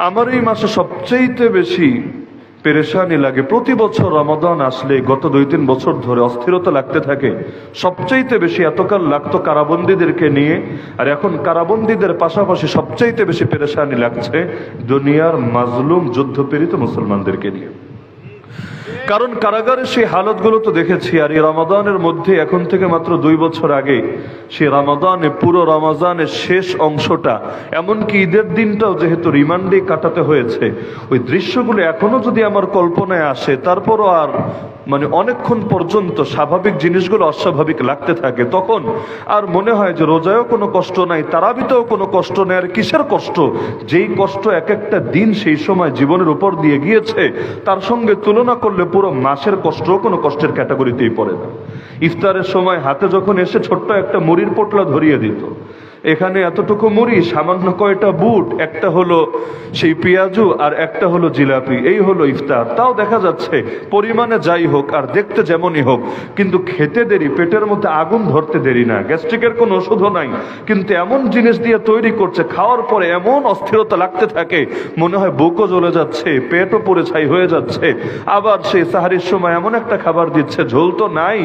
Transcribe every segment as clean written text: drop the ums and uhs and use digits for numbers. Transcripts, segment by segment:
আমার এই মাসে সবচাইতে বেশি পেরেশানি লাগে, প্রতি বছর রমাদান আসলে গত 2-3 বছর ধরে অস্থিরতা লাগতে থাকে। সবচাইতে বেশি এতকাল লাগতো কারাবন্দীদেরকে নিয়ে, আর এখন কারাবন্দীদের পাশাপাশি সবচাইতে বেশি পেরেশানি লাগছে দুনিয়ার মাজলুম যুদ্ধপীড়িত মুসলমানদেরকে নিয়ে। কারণ কারাগারের সেই হালতগুলো তো দেখেছি। আর এই রমাদানের মধ্যে এখন থেকে মাত্র 2 বছর আগে সেই রমাদানে, পুরো রমাদানের শেষ অংশটা, এমনকি ঈদের দিনটাও যেহেতু রিমান্ডে কাটাতে হয়েছে, ওই দৃশ্যগুলো এখনো যদি আমার কল্পনায় আসে, তারপরও আর অনেকক্ষণ পর্যন্ত স্বাভাবিক জিনিসগুলো অস্বাভাবিক লাগতে থাকে। তখন আর মনে হয় যে রোজায়ও কোনো কষ্ট নাই, তারাবিতেও কোনো কষ্ট নেই, আর কিসের কষ্ট? যেই কষ্ট এক একটা দিন সেই সময় জীবনের উপর দিয়ে গিয়েছে, তার সঙ্গে তুলনা করলে পুরো মাসের কষ্টও কোনো কষ্টের ক্যাটাগরিতেই পড়ে না। ইফতারের সময় হাতে যখন এসে ছোট্ট একটা মুড়ির পোটলা ধরিয়ে দিত, এখানে এতটুকু মুড়ি, সামান্য কয়টা বুট, একটা হলো সেই পেঁয়াজু আর একটা হলো জিলাপি, এই হলো ইফতার। তাও দেখা যাচ্ছে পরিমাণে যাই হোক আর দেখতে যেমনই হোক, কিন্তু খেতে দেরি, পেটের মধ্যে আগুন ধরতে দেরি না। গ্যাস্ট্রিকের কোনো ওষুধও নাই, কিন্তু এমন জিনিস দিয়ে তৈরি করছে, খাওয়ার পরে এমন অস্থিরতা লাগতে থাকে, মনে হয় বুকও জ্বলে যাচ্ছে, পেটও পুড়ে ছাই হয়ে যাচ্ছে। আবার সেই সাহারির সময় এমন একটা খাবার দিচ্ছে, ঝোল তো নাই,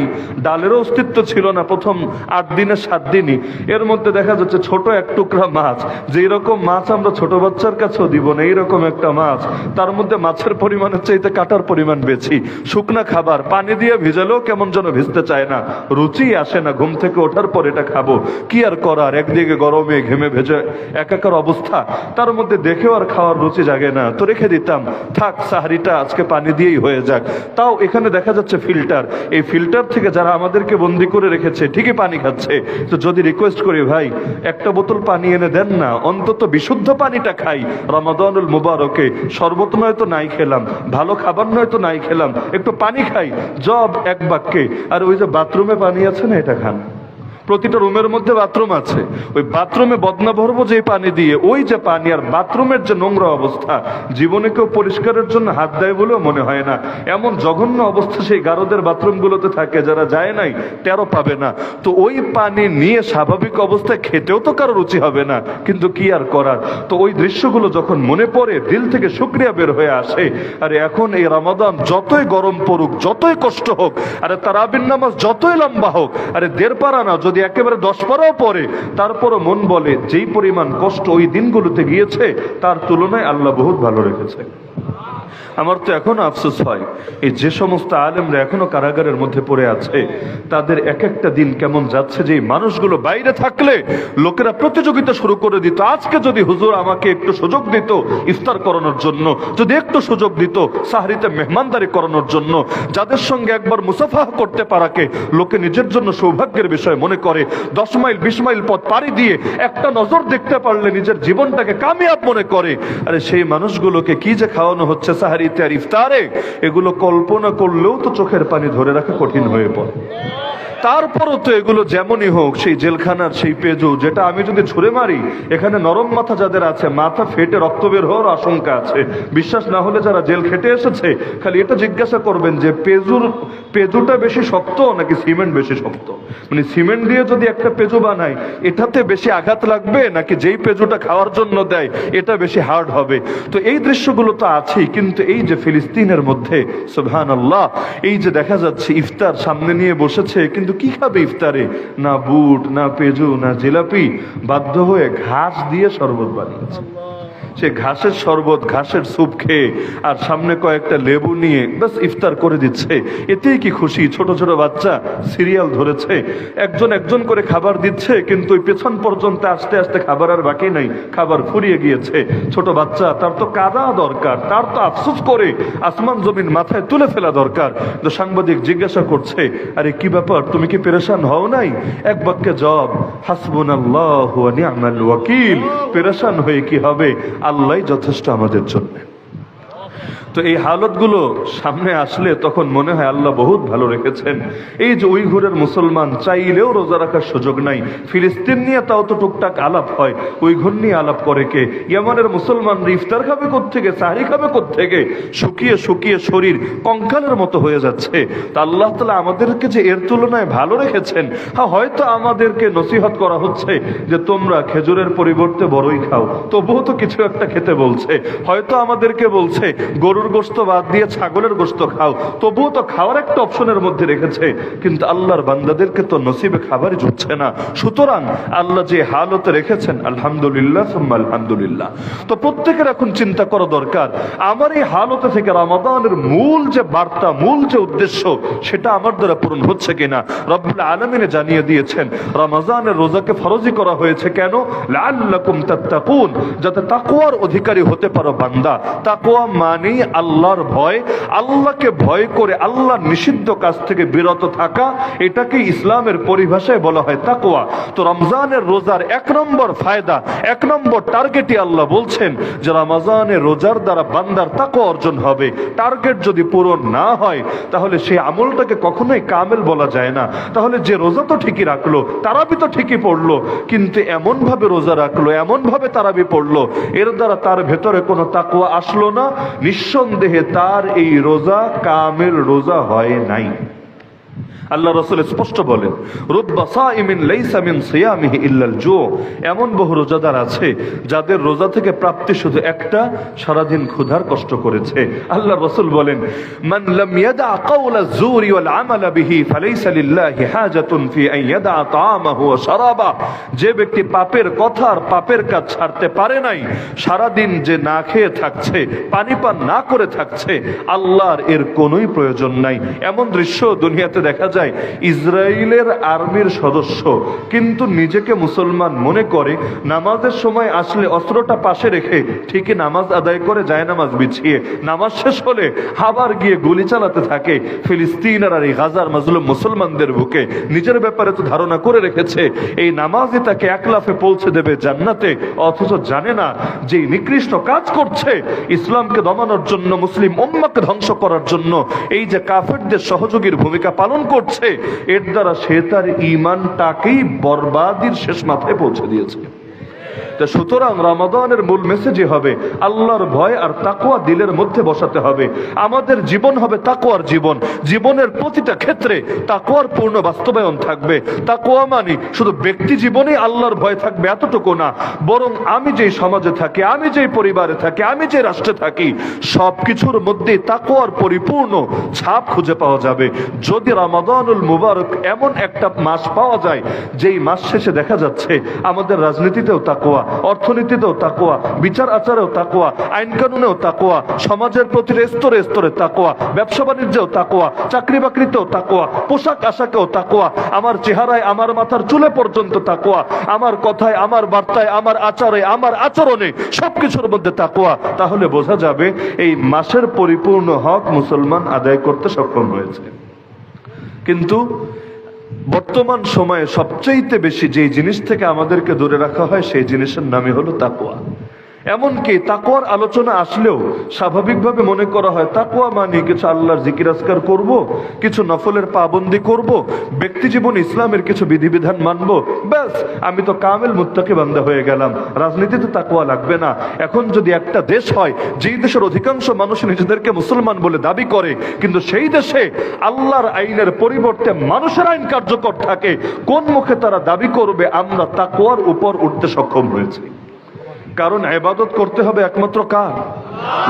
ডালেরও অস্তিত্ব ছিল না প্রথম 8 দিনে 7 দিনই। এর মধ্যে দেখা যাচ্ছে ছোট এক টুকরা মাছ, যেই রকম মাছ আমরা ছোট বাচ্চার কাছেও দিব না, এইরকম একটা মাছ, তার মধ্যে মাছের পরিমাণের চাইতে কাটার পরিমাণ বেশি। শুকনা খাবার, পানি দিয়ে ভিজালেও কেমন যেন ভিজতে চায় না, রুচি আসে না। ঘুম থেকে ওঠার পর এটা খাবো, কি আর করার, একদিকে গরমে ঘেমে ভেজে একাকার অবস্থা, তার মধ্যে দেখেও আর খাওয়ার রুচি জাগে না। তো রেখে দিতাম, থাক সাহারিটা আজকে পানি দিয়েই হয়ে যাক। তাও এখানে দেখা যাচ্ছে ফিল্টার, এই ফিল্টার থেকে যারা আমাদেরকে বন্দি করে রেখেছে ঠিকই পানি খাচ্ছে। তো যদি রিকোয়েস্ট করি, ভাই একটা বোতল পানি এনে দেন না, অন্তত বিশুদ্ধ পানিটা খাই রমাদানুল মুবারকে। শরবত নয়তো নাই খেলাম, ভালো খাবার নয়তো নাই খেলাম, একটু পানি খাই, জব এক বাক্যে। আর ওই যে বাথরুমে পানি আছে না, এটা খান। প্রতিটা রুমের মধ্যে বাথরুম আছে, ওই বাথরুমে বদনা ভরবো যে পানি দিয়ে, ওই যে পানি আর বাথরুমের যে নোংরা অবস্থা, জীবনে কেউ পরিষ্কারের জন্য হাত দেয় বলেও মনে হয় না। এমন জঘন্য অবস্থা সেই গারদের বাথরুমগুলোতে থাকে, যারা যায় নাই টেরও পাবে না। তো ওই পানি নিয়ে স্বাভাবিক অবস্থায় খেতেও তো কারো রুচি হবে না, কিন্তু কি আর করার। তো ওই দৃশ্যগুলো যখন মনে পড়ে, দিল থেকে শুকরিয়া বের হয়ে আসে। আরে এখন এই রমাদান যতই গরম পড়ুক, যতই কষ্ট হোক, আরে তারাবির নামাজ যতই লম্বা হোক, আরে 1.5 পারা না, যদি একেবারে 10 পারাও পড়ে, তারপরও মন বলে যেই পরিমাণ কষ্ট ওই দিনগুলোতে গিয়েছে, তার তুলনায় আল্লাহ বহুত ভালো রেখেছে। আমার তো এখনো আফসোস হয়, এই যে সমস্ত আলেমরা এখনো কারাগারের মধ্যে পড়ে আছে, তাদের এক একটা দিন কেমন যাচ্ছে। যে মানুষগুলো বাইরে থাকলে লোকেরা প্রতিযোগিতা শুরু করে দিত, আজকে যদি হুজুর আমাকে একটু সুযোগ দিত ইফতার করানোর জন্য, যদি একটু সুযোগ দিত সাহরিতে মেহমানদারি করানোর জন্য, যাদের সঙ্গে একবার মুসাফাহ করতে পারাকে লোকে নিজের জন্য সৌভাগ্যের বিষয় মনে করে, 10 মাইল 20 মাইল পথ পাড়ি দিয়ে একটা নজর দেখতে পারলে নিজের জীবনটাকে কামিয়াব মনে করে। আরে সেই মানুষগুলোকে কি যে খাওয়ানো হচ্ছে সাহারি আর ইফতারে, এগুলো কল্পনা করলেও তো চোখের পানি ধরে রাখা কঠিন হয়ে পড়ে। তারপরও তো এগুলো যেমনই হোক, সেই জেলখানার সেই পেজু, যেটা আমি যদি ছুঁড়ে মারি, এখানে নরম মাথা যাদের আছে, মাথা ফেটে রক্ত বের হওয়ার আশঙ্কা আছে। বিশ্বাস না হলে যারা জেল খেটে এসেছে, খালি এটা জিজ্ঞাসা করবেন যে পেজুটা বেশি শক্ত নাকি সিমেন্ট বেশি শক্ত। সিমেন্ট দিয়ে যদি একটা পেজু বানায়, এটাতে বেশি আঘাত লাগবে নাকি যেই পেজুটা খাওয়ার জন্য দেয় এটা বেশি হার্ড হবে। তো এই দৃশ্যগুলো তো আছেই, কিন্তু এই যে ফিলিস্তিনের মধ্যে সুবহানাল্লাহ, এই যে দেখা যাচ্ছে ইফতার সামনে নিয়ে বসেছে, কিন্তু কি খাবে ইফতারে? না বুট, না পেজু, না জিলাপি, বাধ্য হয়ে ঘাস দিয়ে শরবত বানিয়েছে। সে ঘাসের শরবত, ঘাসের স্যুপ খেয়ে আর সামনে কয়েকটা লেবু নিয়ে বাস ইফতার করে দিচ্ছে। এতেই কি খুশি? ছোট ছোট বাচ্চা সিরিয়াল ধরেছে, একজন একজন করে খাবার দিচ্ছে, কিন্তু ওই পেছন পর্যন্ত আস্তে আস্তে খাবার আর বাকি নাই, খাবার ফুরিয়ে গিয়েছে। ছোট বাচ্চা, তার তো কাঁদা দরকার, তার তো আফসোস করে আসমান জমিন মাথায় তুলে ফেলা দরকার। তো সাংবাদিক জিজ্ঞাসা করছে, আরে কি ব্যাপার, তুমি কি পেরেশান হও নাই? এক বাক্যে জবাব, হাসবুনাল্লাহু ওয়া নি'মাল ওয়াকিল। পেরেশান হয়ে কি হবে, আল্লাহ যথেষ্ট আমাদের জন্য। তো এই হালতগুলো সামনে আসলে তখন মনে হয় আল্লাহ বহুত ভালো রেখেছেন। এই যে উইঘুরের মুসলমান চাইলেও রোজা রাখার সুযোগ নাই, ফিলিস্তিন নিয়ে তাও তো টুকটাক আলাপ হয়, উইঘুর নিয়ে আলাপ করে কে? ইয়ামানের মুসলমান ইফতার খাবে কোত্থেকে, সাহরি খাবে কোত্থেকে? শুকিয়ে শুকিয়ে শরীর কঙ্কালের মতো হয়ে যাচ্ছে। তা আল্লাহ তাআলা আমাদেরকে যে এর তুলনায় ভালো রেখেছেন, হ্যাঁ হয়তো আমাদেরকে নসিহত করা হচ্ছে যে তোমরা খেজুরের পরিবর্তে বড়ই খাও, তবুও তো কিছু একটা খেতে বলছে। হয়তো আমাদেরকে বলছে গরুর গোশত বাদ দিয়ে ছাগলের গোশত খাও, তবুও তো খাওয়ার একটা অপশনের মধ্যে রেখেছে। কিন্তু আল্লাহর বান্দাদেরকে তো নসিবে খাবারই জুটছে না। সুতরাং আল্লাহ যে হালতে রেখেছেন, আলহামদুলিল্লাহ সুম্মা আলহামদুলিল্লাহ। তো প্রত্যেকের এখন চিন্তা করা দরকার, আমার এই হালতে থেকে রমাদানের মূল যে বার্তা, মূল যে উদ্দেশ্য, সেটা আমার দ্বারা পূরণ হচ্ছে কিনা। রব্বুল আলামিন জানিয়ে দিয়েছেন রমজানের রোজাকে ফরজি করা হয়েছে কেন? লাআল্লাকুম তাত্তাকুন, যাতে তাকওয়ার অধিকারী হতে পারো বান্দা। তাকওয়া মানেই আল্লাহর ভয়, আল্লাহকে ভয় করে আল্লাহর নিষিদ্ধ কাজ থেকে বিরত থাকা, এটাকে ইসলামের পরিভাষায় বলা হয় তাকওয়া। তো রমজানের রোজার এক নম্বর ফায়দা, এক নম্বর টার্গেটই আল্লাহ বলছেন যে রমজানের রোজার দ্বারা বান্দার তাকওয়া অর্জন হবে। টার্গেট যদি পূরণ না হয় তাহলে সেই আমলটাকে কখনোই কামেল বলা যায় না। তাহলে যে রোজা তো ঠিকই রাখলো, তারাবি তো ঠিকই পড়লো, কিন্তু এমন ভাবে রোজা রাখলো, এমন ভাবে তারাবি পড়লো, এর দ্বারা তার ভেতরে কোনো তাকওয়া আসলো না, নিঃসন্দেহে তার এই রোজা কামেল রোজা হয় নাই। আল্লাহ রাসূল স্পষ্ট বলেন, রুব্বা সাইমিন লাইসা মিন সিয়ামিহি ইল্লাল জু, এমন বহু রোজাদার আছে যাদের রোজা থেকে প্রাপ্তি শুধু একটা, সারাদিন ক্ষুধার কষ্ট করেছে। আল্লাহ রাসূল বলেন, মান লাম ইয়াদা কাওলা যুরি ওয়াল আমালা বিহি ফালাইসা লিল্লাহি হাজাতুন ফি আন ইয়াদা তাআমাহু ওয়া শারাবা, যে ব্যক্তি পাপের কথা আর পাপের কাজ ছাড়তে পারে নাই, সারাদিন যে না খেয়ে থাকছে, পানি পান না করে থাকছে, আল্লাহর এর কোনোই প্রয়োজন নাই। এমন দৃশ্য দুনিয়াতে দেখা যায়, ইসরায়েলের আর্মির সদস্য কিন্তু নিজেকে মুসলমান মনে করে, নামাজের সময় আসলে অস্ত্রটা পাশে রেখে ঠিকই নামাজ আদায় করে যায়, নামাজ বিছিয়ে নামাজ শেষ হলে আবার গিয়ে গুলি চালাতে থাকে ফিলিস্তিনের আর এই গাজার মাজলুম মুসলমানদের বুকে। নিজের ব্যাপারে তো ধারণা করে রেখেছে এই নামাজই তাকে এক লাফে পৌঁছে দেবে জান্নাতে, অথচ জানে না যে নিকৃষ্ট কাজ করছে ইসলামকে দমানোর জন্য, মুসলিম উম্মাহকে ধ্বংস করার জন্য, এই যে কাফেরদের সহযোগীর ভূমিকা পালন করছে, এর দ্বারা সে তার ঈমানটাকেই বরবাদির শেষ মাথায় পৌঁছে দিয়েছে। তা সুতরাং রমাদানের মূল মেসেজই হবে আল্লাহর ভয় আর তাকওয়া দিলের মধ্যে বসাতে হবে। আমাদের জীবন হবে তাকওয়ার জীবন, জীবনের প্রতিটা ক্ষেত্রে তাকওয়ার পূর্ণ বাস্তবায়ন থাকবে। তাকওয়া মানে শুধু ব্যক্তি জীবনে আল্লাহর ভয় থাকবে এতটুকু না, বরং আমি যেই সমাজে থাকি, আমি যেই পরিবারে থাকি, আমি যে রাষ্ট্রে থাকি, সবকিছুর মধ্যে তাকওয়ার পরিপূর্ণ ছাপ খুঁজে পাওয়া যাবে। যদি রমাদানুল মুবারক এমন একটা মাস পাওয়া যায় যেই মাস শেষে দেখা যাচ্ছে আমাদের রাজনীতিতেও তাকওয়া, অর্থনীতিতেও তাকওয়া, বিচার আচারেও তাকওয়া, আইন কানুনেও তাকওয়া, সমাজের প্রতি স্তরে স্তরে তাকওয়া, ব্যবসা বাণিজ্যেও তাকওয়া, চাকরি বাকরিতেও তাকওয়া, পোশাক আশাকেও তাকওয়া, আমার চেহারায়, আমার মাথার চুলে পর্যন্ত তাকওয়া, আমার কথায়, আমার বার্তায়, আমার আচারে, আমার আচরণে, সবকিছুর মধ্যে তাকওয়া। তাহলে বোঝা যাবে এই মাসের পরিপূর্ণ হক মুসলমান আদায় করতে সক্ষম হয়েছে। কিন্তু বর্তমান সময়ে সবচাইতে বেশি যে জিনিস থেকে আমাদেরকে দূরে রাখা হয় সেই জিনিসের নামই হলো তাকওয়া। এমনকি তাকওয়ার আলোচনা আসলেও স্বাভাবিকভাবে মনে করা হয় তাকওয়া মানে কিছু আল্লাহর জিকির আজকার করব, কিছু নফলের পাবন্দি করব, ব্যক্তি জীবন ইসলামের কিছু বিধিবিধান মানব, ব্যাস আমি তো কামেল মুত্তাকি বান্দা হয়ে গেলাম, রাজনীতিতে তাকওয়া লাগবে না। এখন যদি একটা দেশ হয় যেই দেশের অধিকাংশ মানুষ নিজেদেরকে মুসলমান বলে দাবি করে, কিন্তু সেই দেশে আল্লাহর আইনের পরিবর্তে মানুষের আইন কার্যকর থাকে, কোন মুখে তারা দাবি করবে আমরা তাকওয়ার উপর উঠতে সক্ষম হয়েছি? কারণ ইবাদত করতে হবে একমাত্র কার?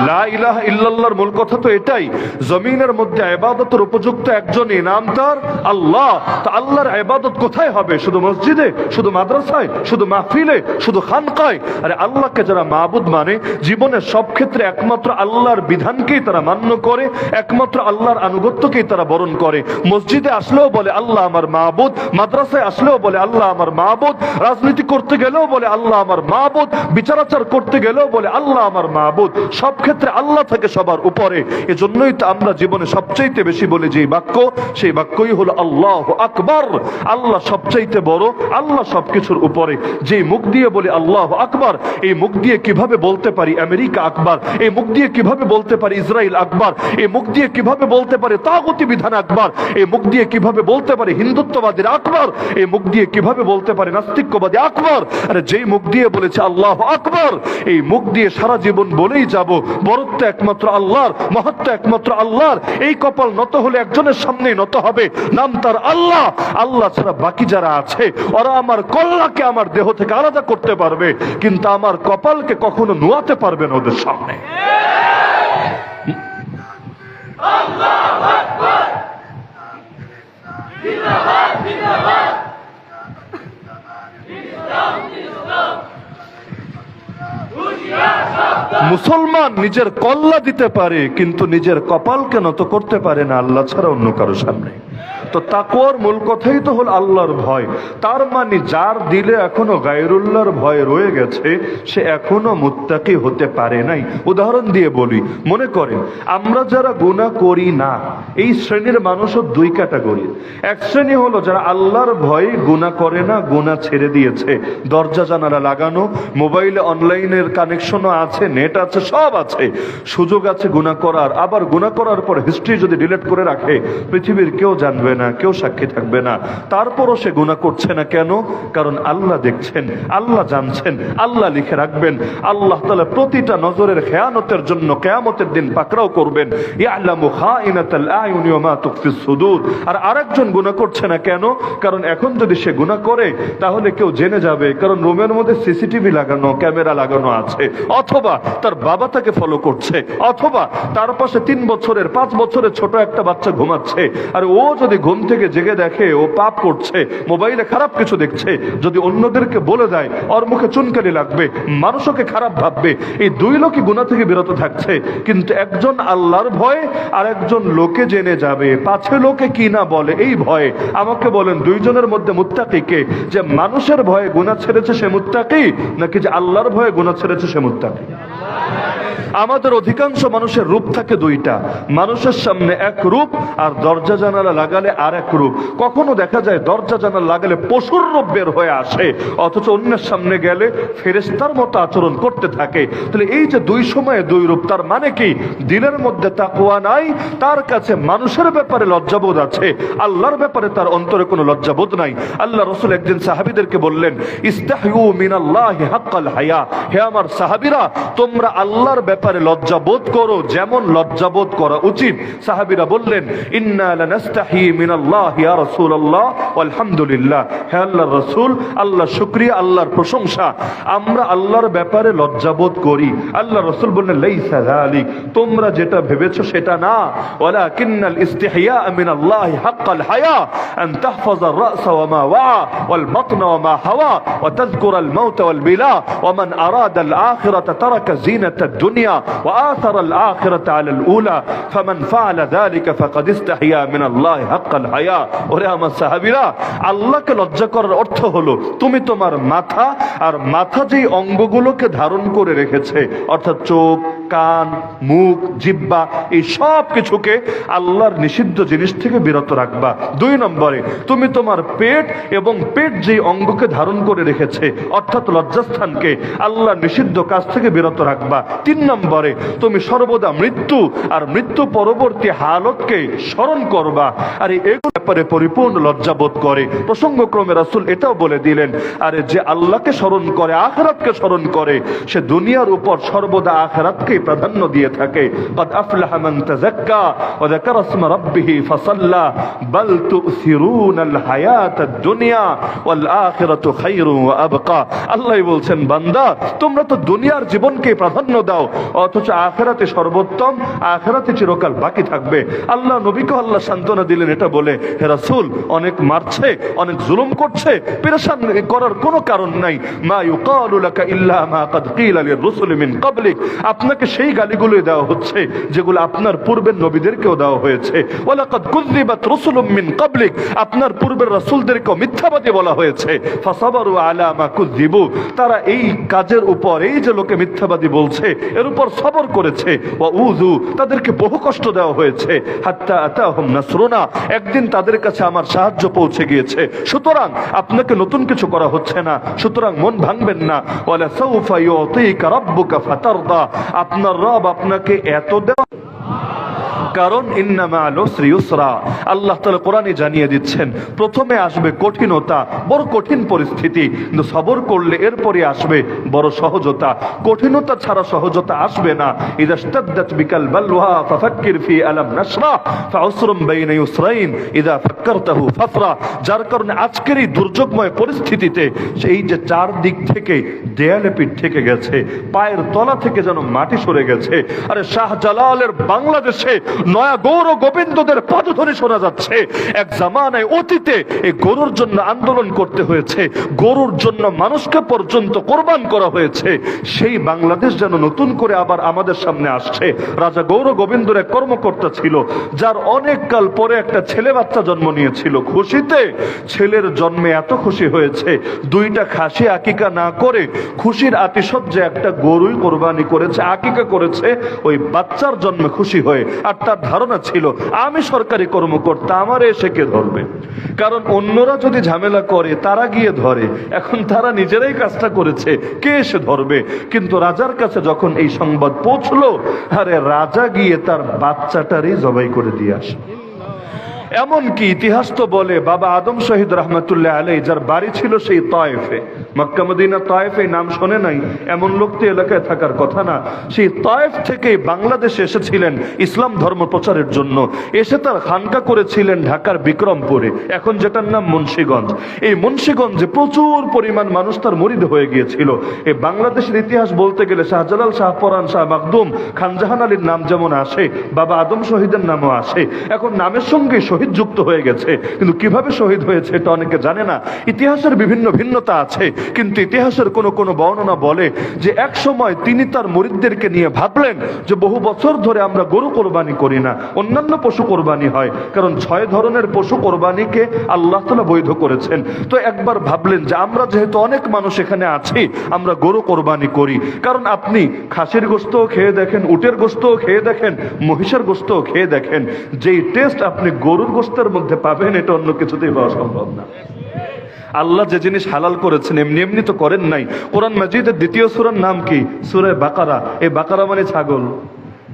লা ইলাহা ইল্লাল্লাহর মূল কথা তো এটাই, জমিনের মধ্যে ইবাদতের উপযুক্ত একজনই, নাম তার আল্লাহ। তো আল্লাহর ইবাদত কোথায় হবে? শুধু মসজিদে, শুধু মাদ্রাসায়, শুধু মাহফিলে, শুধু খানকায়? আরে আল্লাহকে যারা মাবুদ মানে জীবনের সব ক্ষেত্রে একমাত্র আল্লাহর বিধানকেই তারা মান্য করে, একমাত্র আল্লাহর আনুগত্যকেই তারা বরণ করে। মসজিদে আসলেও বলে আল্লাহ আমার মাবুদ, মাদ্রাসায় আসলেও বলে আল্লাহ আমার মাবুদ, রাজনীতি করতে গেলেও বলে আল্লাহ আমার মাবুদ, বিচারাচার করতে গেলেও বলে আল্লাহ আমার মাবুদ। সব ক্ষেত্রে আল্লাহ থেকে সবার উপরে। এজন্যই তো আমরা জীবনে সবচাইতে বেশি বলি যে বাক্য, সেই বাক্যই হলো আল্লাহু আকবার। আল্লাহ সবচাইতে বড়, আল্লাহ সবকিছুর উপরে। যে মুখ দিয়ে বলি আল্লাহু আকবার, এই মুখ দিয়ে কিভাবে বলতে পারি আমেরিকা আকবার, এই মুখ দিয়ে কিভাবে বলতে পারি ইসরায়েল আকবার, এই মুখ দিয়ে কিভাবে বলতে পারি তাগুতি বিধান আকবার, এই মুখ দিয়ে কিভাবে বলতে পারি হিন্দুত্ববাদীর আকবার, এই মুখ দিয়ে কিভাবে বলতে পারি নাস্তিক্যবাদী আকবার। আরে যেই মুখ দিয়ে বলেছে আল্লাহু আকবার, এই মুখ দিয়ে সারা জীবন বলেই যাব বরত্ব একমাত্র আল্লাহর, মহত্ব একমাত্র আল্লাহর। এই কপাল নত হলে একজনের সামনেই নত হবে, নাম তার আল্লাহ। আল্লাহ ছাড়া বাকি যারা আছে ওরা আমার কল্লাকে আমার দেহ থেকে আলাদা করতে পারবে, কিন্তু আমার কপালকে কখনো নুয়াতে পারবে না ওদের সামনে। মুসলমান নিজের কল্লা দিতে পারে, কিন্তু নিজের কপালকে নত করতে পারে না আল্লাহ ছাড়া অন্য কারো সামনে। তো তাকওয়ার মূল কথাই তো হল আল্লাহর ভয়। তার মানে যার দিলে এখনো গায়রুল্লাহর ভয় রয়ে গেছে, সে এখনো মুত্তাকি হতে পারে নাই। উদাহরণ দিয়ে বলি, মনে করেন আমরা যারা গুনাহ করি না, এই শ্রেণীর মানুষও দুই ক্যাটাগরি। এক শ্রেণী হলো যারা আল্লাহর ভয়ে গুনাহ করে না, গুনাহ ছেড়ে দিয়েছে, দরজা জানালা লাগানো, মোবাইলে অনলাইনের কানেকশনও আছে, নেট আছে, সব আছে, সুযোগ আছে গুনাহ করার। আবার গুনাহ করার পর হিস্ট্রি যদি ডিলিট করে রাখে, পৃথিবীর কেউ জানবে না, কেউ সাক্ষী থাকবে না, তারপরও সে গুনাহ করছে না। কেন? কারণ আল্লাহ দেখছেন, আল্লাহ জানছেন, আল্লাহ লিখে রাখবেন। আল্লাহ তাআলা প্রতিটা নজরের খেয়ানতের জন্য কিয়ামতের দিন পাকড়াও করবেন। ইয়ালামু খাইনাতাল আয়ুনি ওয়া মা তুখফিস সুদূর। আর আরেকজন গুনাহ করছে না কেন? কারণ এখন যদি সে গুনাহ করে তাহলে কেউ জেনে যাবে, কারণ রুমের মধ্যে সিসিটিভি লাগানো, ক্যামেরা লাগানো আছে, অথবা তার বাবা তাকে ফলো করছে, অথবা তার পাশে 3 বছরের 5 বছরের ছোট একটা বাচ্চা ঘুমাচ্ছে। আর ও যদি ঘুম থেকে জেগে দেখে ও পাপ করছে, মোবাইলে খারাপ কিছু দেখছে, যদি অন্যদেরকে বলে দেয়, ওর মুখে চুনকালি লাগবে, মানুষকে খারাপ ভাববে। এই দুই লোকই গুনাহ থেকে বিরত থাকছে, কিন্তু একজন আল্লাহর ভয়ে আর একজন লোকে জেনে যাবে, পাছে লোকে কি না বলে এই ভয়ে। আমাকে বলেন দুইজনের মধ্যে মুত্তাকি কে? যে মানুষের ভয়ে গুনাহ ছেড়েছে সে মুত্তাকি, নাকি যে আল্লাহর ভয়ে গুনাহ ছেড়েছে সে মুত্তাকি? আমাদের অধিকাংশ মানুষের রূপ থাকে দুইটা, মানুষের সামনে এক রূপ আর দরজা জানালা লাগালে আর এক রূপ। কখনো দেখা যায় দরজা জানালা লাগালে পশুর রূপ বের হয়ে আসে, অথচ অন্যের সামনে গেলে ফেরেশতার মতো আচরণ করতে থাকে। তাহলে এই যে দুই সময়ে দুই রূপ, তার মানে কি? দিলের মধ্যে তাকওয়া নাই, তার কাছে মানুষের ব্যাপারে লজ্জাবোধ আছে, আল্লাহর ব্যাপারে তার অন্তরে কোনো লজ্জাবোধ নাই। আল্লাহ রাসূল একদিন সাহাবীদেরকে বললেন, ইস্তাহয়ু মিনাল্লাহি হাক্কাল হায়া। হে আমার সাহাবীরা, তোমরা আল্লাহর ব্যাপারে লজ্জাবোধ করো যেমন লজ্জাবোধ করা উচিত। সাহাবীরা বললেন, ইন্না লানাস্তাহি মিনাল্লাহি ইয়া রাসূলুল্লাহ আলহামদুলিল্লাহ। হে আল্লাহর রাসূল, আল্লাহ শুকরিয়া, আল্লাহর প্রশংসা, আমরা আল্লাহর ব্যাপারে লজ্জাবোধ করি। আল্লাহ রাসূল বললেন, লাইসা যালিক, তোমরা যেটা ভেবেছো সেটা না। ওয়ালাকিন্নাল ইস্তিহয়া মিনাল্লাহি হাক্কাল হায়া আন তাহফাজার রাস ওয়া মা ওয়া ওয়াল বাতন ওয়া মা হাওয়া ওয়া তাযকুরাল মাউত ওয়াল বিলা ওয়া মান আরাদাল আখিরাতা তারাকা জিনাতাদ দুনিয়া ওয়া আথারাল আখিরাতা আলাল উলা ফামান ফাআলা যালিকা ফাকাদ ইস্তাহয়া মিনাল্লাহি হাক্কাল হায়া। ওরে আমার সাহাবীরা, আল্লাহকে লজ্জা করার অর্থ হলো তুমি তোমার মাথা আর মাথা যেই অঙ্গগুলোকে ধারণ করে রেখেছে, অর্থাৎ চোখ, কান, মুখ, জিহ্বা, এই সব কিছুকে আল্লাহর নিষিদ্ধ জিনিস থেকে বিরত রাখবা। 2 নম্বরে, তুমি তোমার পেট এবং পেট যেই অঙ্গকে ধারণ করে রেখেছে, অর্থাৎ লজ্জাস্থানকে, আল্লাহর নিষিদ্ধ কাজ থেকে বিরত রাখবা। 3 নম্বরে, তুমি সর্বদা মৃত্যু আর মৃত্যু পরবর্তী হালতকে স্মরণ করবা। আর এগুলো ব্যাপারে পরিপূর্ণ লজ্জাবোধ করে। প্রসঙ্গক্রমে রাসূল এটাও বলে দিলেন, আরে যে আল্লাহকে স্মরণ করে, আখিরাতকে স্মরণ করে, সে দুনিয়ার উপর সর্বদা আখিরাতকে প্রাধান্য দিয়ে থাকে। قد أفلح من تزكى وذكر اسم ربه فصلى بل تؤثرون الحياة الدنيا والآخرة خير وأبقى। আল্লাহ বলছেন, বান্দা তোমরা তো দুনিয়ার জীবনকে প্রাধান্য দাও, অথচ আখিরাতে সর্বোত্তম, আখিরাতে চিরকাল বাকি থাকবে। আল্লাহ নবীকে আল্লাহ সান্ত্বনা দিলেন এটা বলে, হে রাসূল, অনেক মারছে, অনেক জুলুম করছে, পেরেশান করার কোনো কারণ নাই। মা ইউকালু লাকা ইল্লা মা ক্বাদ কিলা লির-রুসুলি মিন ক্বাবলিক। আপনাকে সেই গালিগুলোই দেওয়া হচ্ছে যেগুলো আপনার পূর্বের নবীদেরকেও দেওয়া হয়েছে। ওয়ালাকাদ কুযযিবাত রাসূলুম মিন ক্বাবলিক, আপনার পূর্বের রাসূলদেরকেও মিথ্যাবাদী বলা হয়েছে। ফাসাবারু আলা মা কুযযিবু, তারা এই কাজের উপর, এই যে লোকে মিথ্যাবাদী বলছে এর উপর সবর করেছে। ওয়া উযু, তাদেরকে বহু কষ্ট দেওয়া হয়েছে। হাত্তা আতাহুম নাসরুনা, একদিন তাদের কাছে আমার সাহায্য পৌঁছে গিয়েছে। সুতরাং আপনাকে নতুন কিছু করা হচ্ছে না, সুতরাং মন ভাঙবেন না। ওয়ালা সাউফা ইউতিকা রাব্বুকা ফাতারদা, আপনার রব আপনাকে এত দেওয়া, কারণ ইন্না মা'আল উসরি ইউসরা, আল্লাহ তাআলা কোরআনে জানিয়ে দিচ্ছেন প্রথমে আসবে কঠিনতা, বড় কঠিন পরিস্থিতি, কিন্তু সবর করলে এরপরে আসবে বড় সহজতা। কঠিনতা ছাড়া সহজতা আসবে না। ইযা ইশতাদ্দাত বিকাল বালওয়া ফাফাক্কির ফি আলাম নাশরা ফাউসরুম বাইনা ইউসরাইন ইযা ফাক্কারতাহু ফাফরা, যার কারণে আজকের এই দুর্যোগময় পরিস্থিতিতে এই যে চারদিক থেকে দেয়ালে পিঠ থেকে গেছে, পায়ের তলা থেকে যেন মাটি সরে গেছে। আরে শাহজালালের বাংলাদেশে নয়া গৌর গোবিন্দদের পদধ্বনি শোনা যাচ্ছে। এক জামানায় অতীতে এই গরুর জন্য আন্দোলন করতে হয়েছে, গরুর জন্য মানুষকে পর্যন্ত কোরবান করা হয়েছে। সেই বাংলাদেশ যেন নতুন করে আবার আমাদের সামনে আসছে। রাজা গৌর গোবিন্দর এক কর্মকর্তা ছিল, যার অনেক কাল পরে একটা ছেলে বাচ্চা জন্ম নিয়েছিল। খুশিতে ছেলের জন্মে এত খুশি হয়েছে, দুইটা খাসি আকিকা না করে খুশির আতিশয্যে একটা গরুই কোরবানি করেছে, আকিকা করেছে ওই বাচ্চার জন্মে খুশি হয়ে। আর তার ধারণা ছিল আমি সরকারি কর্মকর্তা, আমার এসে কে ধরবে, কারণ অন্যরা যদি ঝামেলা করে তারা গিয়ে ধরে, এখন তারা নিজেরাই কাজটা করেছে, কে এসে ধরবে। কিন্তু রাজার কাছে যখন এই সংবাদ পৌঁছলো, আরে রাজা গিয়ে তার বাচ্চাটারই জবাই করে দিয়ে আসে। এমনকি ইতিহাস তো বলে বাবা আদম শহীদ রহমতুল্লাহ আলাই, যার বাড়ি ছিল সেই তায়েফে, মক্কা মদিনা তায়েফে, নাম শোনে নাই এমন লোক তো এলাকায় থাকার কথা না। সেই তায়েফ থেকে বাংলাদেশে এসেছিলেন ইসলাম ধর্ম প্রচারের জন্য। এসে তার খানকা করেছিলেন ঢাকার বিক্রমপুরে, এখন যেটার নাম মুন্সিগঞ্জ। এই মুন্সিগঞ্জে প্রচুর পরিমাণ মানুষ তার মুরিদ হয়ে গিয়েছিল। এই বাংলাদেশের ইতিহাস বলতে গেলে শাহজালাল, শাহপরান, শাহ মাকদুম, খানজাহান আলীর নাম যেমন আসে, বাবা আদম শহীদের নামও আসে। এখন নামের সঙ্গে শহীদ যুক্ত হয়ে গেছে, কিন্তু কিভাবে শহীদ হয়েছে এটা অনেকে জানে না। ইতিহাসের বিভিন্ন ভিন্নতা আছে, কিন্তু ইতিহাসের কোন কোন বর্ণনা বলে যে এক সময় তিনি তার মুরিদদেরকে নিয়ে ভাবলেন যে বহু বছর ধরে আমরা গরু কোরবানি করি না, অন্যান্য পশু কোরবানি হয়, কারণ 6 ধরনের পশু কোরবানিকে আল্লাহ তাআলা বৈধ করেছেন। তো একবার ভাবলেন যে আমরা যেহেতু অনেক মানুষ এখানে আছি, আমরা গরু কোরবানি করি। কারণ আপনি খাসির গোশতও খেয়ে দেখেন, উটের গোশতও খেয়ে দেখেন, মহিষের গোশতও খেয়ে দেখেন, যেই টেস্ট আপনি গরুর গোশতের মধ্যে পাবেন এটা অন্য কিছুতেই পাওয়া সম্ভব না। আল্লাহ যে জিনিস হালাল করেছেন এমনি এমনি তো করেন নাই। কোরআন মাজিদের দ্বিতীয় সূরার নাম কি? সূরা বাকারা। এই বাকারা মানে ছাগল,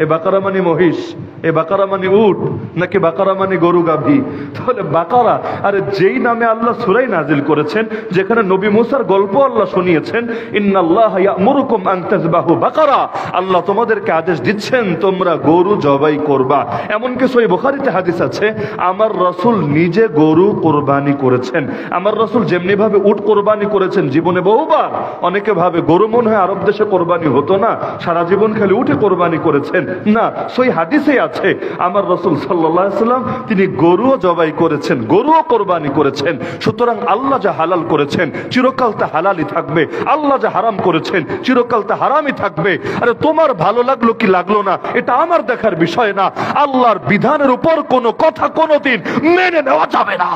এ বাকারা মানে মহিষ, এ বাকারা মানে উট, নাকি বাকারা মানে গরু গাভী? তাহলে বাকারা, আরে যেই নামে আল্লাহ সূরাই নাজিল করেছেন, যেখানে নবী মুসার গল্প আল্লাহ শুনিয়েছেন, ইন্নাল্লাহা ইয়ামুরুকুম আন তাযবাহু বাকারা, আল্লাহ তোমাদেরকে আদেশ দিচ্ছেন তোমরা গরু জবাই করবা। এমনকি সহিহ বুখারীতে হাদিস আছে, আমার রাসূল নিজে গরু কোরবানি করেছেন। আমার রাসূল যেমনি ভাবে উট কোরবানি করেছেন জীবনে বহুবার, অনেকে ভাবে গরু মনে হয় আরব দেশে কোরবানি হতো না, সারা জীবন খালি উঠে কোরবানি করেছেন। না, সই হাদিসে আছে আমার রাসূল সাল্লাল্লাহু আলাইহি ওয়াসাল্লাম তিনি গরুও জবাই করেছেন, গরুও কোরবানি করেছেন। সুতরাং আল্লাহ যা হালাল করেছেন চিরকাল তা হালালই থাকবে, আল্লাহ যা হারাম করেছেন চিরকাল তা হারামই থাকবে। আরে তোমার ভালো লাগলো কি লাগলো না এটা আমার দেখার বিষয় না। আল্লাহর বিধানের উপর কোনো কথা কোনোদিন মেনে নেওয়া যাবে না।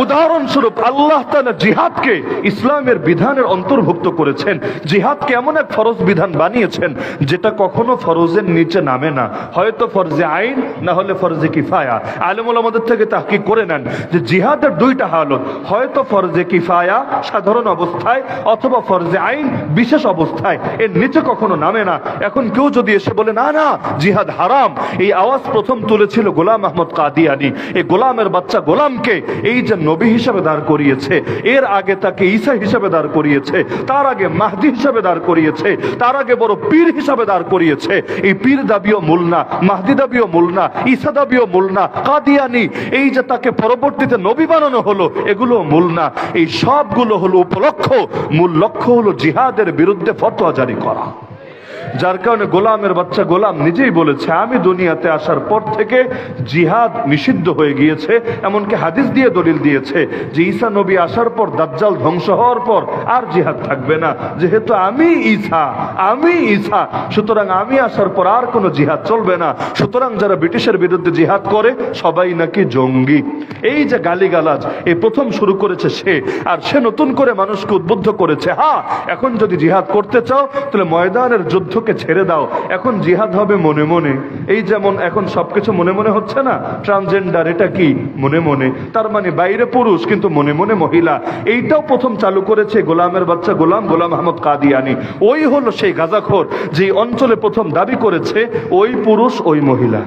উদাহরণস্বরূপ আল্লাহ তাআলা জিহাদকে ইসলামের বিধানের অন্তর্ভুক্ত করেছেন। জিহাদকে এমন এক ফরজ বিধান বানিয়েছেন যেটা কখনো ফরজের নিচে নামে না, হয়তো ফরজে আইন না হলে ফরজে কিফায়া। আলেম ওলামাদের থেকে তাহকিক করে নেন যে জিহাদের 2টা হালত, হয়তো ফরজে কিফায়া সাধারণ অবস্থায় অথবা ফরজে আইন বিশেষ অবস্থায়, এর নিচে কখনো নামে না। এখন কেউ যদি এসে বলে না না জিহাদ হারাম, এই আওয়াজ প্রথম তুলেছিল গোলাম আহমদ কাদিয়ানী। এই গোলামের বাচ্চা গোলামকে এই যে নবী হিসাবে দাঁড় করিয়েছে, এর আগে তাকে ঈসা হিসাবে দাঁড় করিয়েছে, তার আগে মাহদি হিসাবে দাঁড় করিয়েছে, তার আগে বড় পীর হিসাবে দাঁড় করিয়েছে। এই পীর দাবিও মূল না, মাহদি দাবিও মূল না, ঈসা দাবিও মূল না, কাদিয়ানী এই যে তাকে পরবর্তীতে নবী বানানো হলো এগুলো মূল না। এই সবগুলো হলো উপলক্ষ্য, মূল লক্ষ্য হলো জিহাদের বিরুদ্ধে ফতোয়া জারি করা। যার কারণে গোলামের বাচ্চা গোলাম নিজেই বলেছে, আমি দুনিয়াতে আসার পর থেকে জিহাদ নিষিদ্ধ হয়ে গিয়েছে। এমনকি হাদিস দিয়ে দলিল দিয়েছে যে ঈসা নবী আসার পর, দাজ্জাল ধ্বংস হওয়ার পর আর জিহাদ থাকবে না, যেহেতু আমি ঈসা, সুতরাং আমি আসার পর আর কোনো জিহাদ চলবে না। সুতরাং যারা ব্রিটিশের বিরুদ্ধে জিহাদ করে সবাই নাকি জঙ্গি। এই যে গালিগালাজ এই প্রথম শুরু করেছে সে, আর সে নতুন করে মানুষকে উদ্বুদ্ধ করেছে, হ্যাঁ এখন যদি জিহাদ করতে চাও তাহলে ময়দানের যুদ্ধকে ছেড়ে দাও, এখন জিহাদ হবে মনে মনে। এই যেমন এখন সবকিছু মনে মনে হচ্ছে না, ট্রান্সজেন্ডার এটা কি মনে মনে, তার মানে বাইরে পুরুষ কিন্তু মনে মনে মহিলা। এইটাও প্রথম চালু করেছে গোলামের বাচ্চা গোলাম আহমদ কাদিয়ানি। ওই হলো সেই গাজাখোর যে অঞ্চলে প্রথম দাবি করেছে ওই পুরুষ ওই মহিলা।